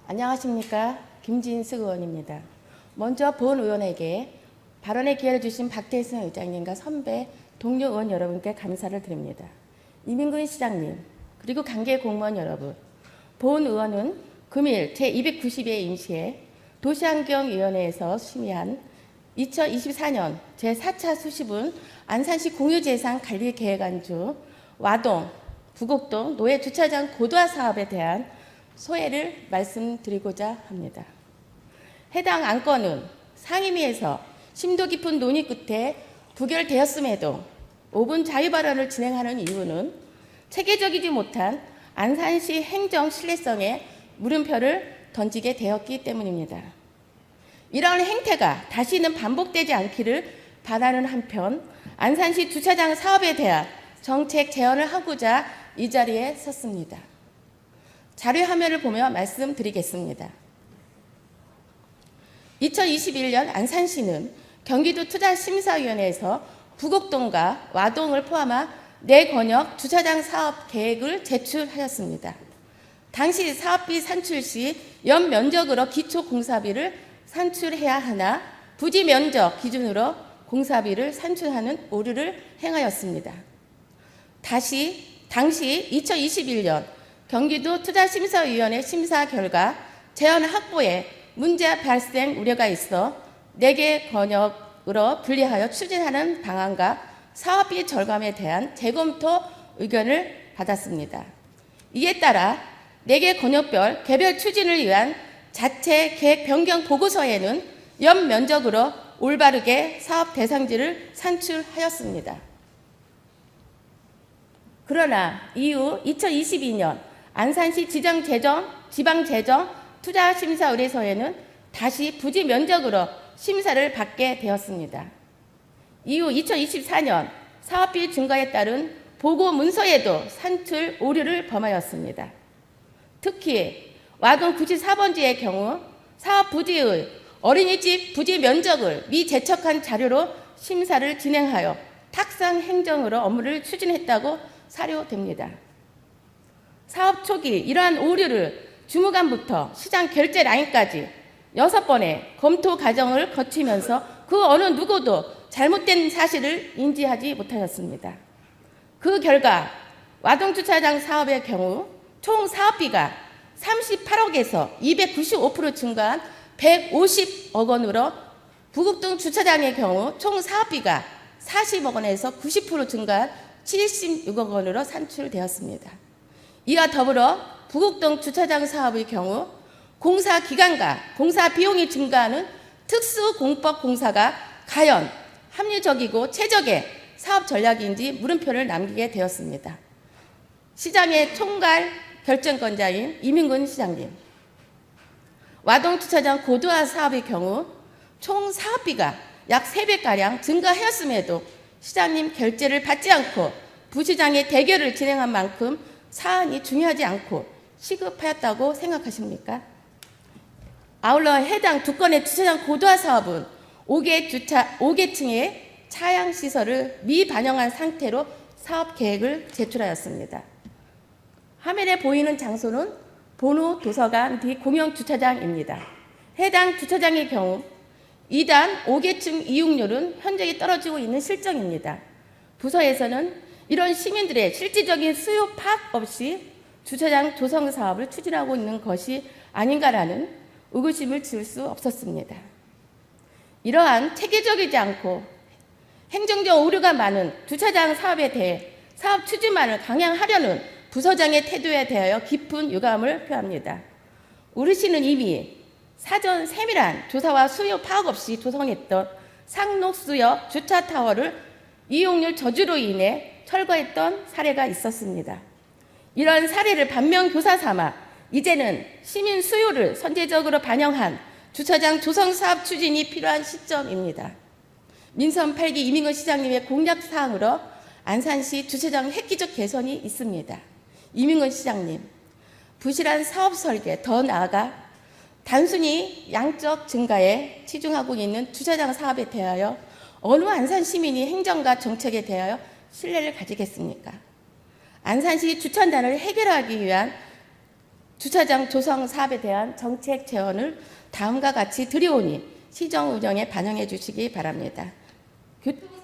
안녕하십니까. 김진숙 의원입니다. 먼저 본 의원에게 발언의 기회를 주신 박대승 의장님과 선배 동료 의원 여러분께 감사를 드립니다. 이민근 시장님, 그리고 관계 공무원 여러분, 본 의원은 금일 제290회 임시회 도시환경위원회에서 심의한 2024년 제4차 수시분 안산시 공유재산 관리계획안 중 와동, 부곡동 노예주차장 고도화 사업에 대한 소회를 말씀드리고자 합니다. 해당 안건은 상임위에서 심도 깊은 논의 끝에 부결되었음에도 5분 자유 발언을 진행하는 이유는 체계적이지 못한 안산시 행정 신뢰성에 물음표를 던지게 되었기 때문입니다. 이러한 행태가 다시는 반복되지 않기를 바라는 한편 안산시 주차장 사업에 대한 정책 제언을 하고자 이 자리에 섰습니다. 자료 화면을 보며 말씀드리겠습니다. 2021년 안산시는 경기도 투자심사위원회에서 부곡동과 와동을 포함한 4권역 주차장 사업 계획을 제출하였습니다. 당시 사업비 산출 시 연면적으로 기초공사비를 산출해야 하나 부지 면적 기준으로 공사비를 산출하는 오류를 행하였습니다. 당시 2021년 경기도 투자심사위원회 심사 결과 재원 확보에 문제 발생 우려가 있어 4개 권역으로 분리하여 추진하는 방안과 사업비 절감에 대한 재검토 의견을 받았습니다. 이에 따라 4개 권역별 개별 추진을 위한 자체 계획 변경 보고서에는 연면적으로 올바르게 사업 대상지를 산출하였습니다. 그러나 이후 2022년 안산시 지방재정 투자심사의뢰서에는 다시 부지 면적으로 심사를 받게 되었습니다. 이후 2024년 사업비 증가에 따른 보고 문서에도 산출 오류를 범하였습니다. 특히 와동 94번지의 경우 사업 부지의 어린이집 부지 면적을 미제척한 자료로 심사를 진행하여 탁상 행정으로 업무를 추진했다고 사료됩니다. 사업 초기 이러한 오류를 주무관부터 시장 결제 라인까지 6번의 검토 과정을 거치면서 그 어느 누구도 잘못된 사실을 인지하지 못하였습니다. 그 결과 와동주차장 사업의 경우 총 사업비가 38억에서 295% 증가한 150억 원으로 부곡동 주차장의 경우 총 사업비가 40억 원에서 90% 증가한 76억 원으로 산출되었습니다. 이와 더불어 부곡동 주차장 사업의 경우 공사 기간과 공사 비용이 증가하는 특수공법 공사가 과연 합리적이고 최적의 사업 전략인지 물음표를 남기게 되었습니다. 시장의 총괄 결정권자인 이민근 시장님, 와동 주차장 고도화 사업의 경우 총 사업비가 약 3배가량 증가하였음에도 시장님 결재를 받지 않고 부시장의 대결을 진행한 만큼 사안이 중요하지 않고 시급하였다고 생각하십니까? 아울러 해당 2건의 주차장 고도화 사업은 5계층의 차양시설을 미반영한 상태로 사업 계획을 제출하였습니다. 화면에 보이는 장소는 본우 도서관 뒤 공영주차장입니다. 해당 주차장의 경우 2단 5계층 이용률은 현저히 떨어지고 있는 실정입니다. 부서에서는 이런 시민들의 실질적인 수요 파악 없이 주차장 조성 사업을 추진하고 있는 것이 아닌가라는 의구심을 지울 수 없었습니다. 이러한 체계적이지 않고 행정적 오류가 많은 주차장 사업에 대해 사업 추진만을 강행하려는 부서장의 태도에 대하여 깊은 유감을 표합니다. 우리 시는 이미 사전 세밀한 조사와 수요 파악 없이 조성했던 상록수역 주차타워를 이용률 저주로 인해 철거했던 사례가 있었습니다. 이런 사례를 반면교사 삼아 이제는 시민 수요를 선제적으로 반영한 주차장 조성 사업 추진이 필요한 시점입니다. 민선 8기 이민근 시장님의 공약 사항으로 안산시 주차장 획기적 개선이 있습니다. 이민근 시장님, 부실한 사업 설계, 더 나아가 단순히 양적 증가에 치중하고 있는 주차장 사업에 대하여 어느 안산 시민이 행정과 정책에 대하여 신뢰를 가지겠습니까? 안산시 주차난을 해결하기 위한 주차장 조성 사업에 대한 정책 제언을 다음과 같이 드리오니 시정 운영에 반영해 주시기 바랍니다. 교통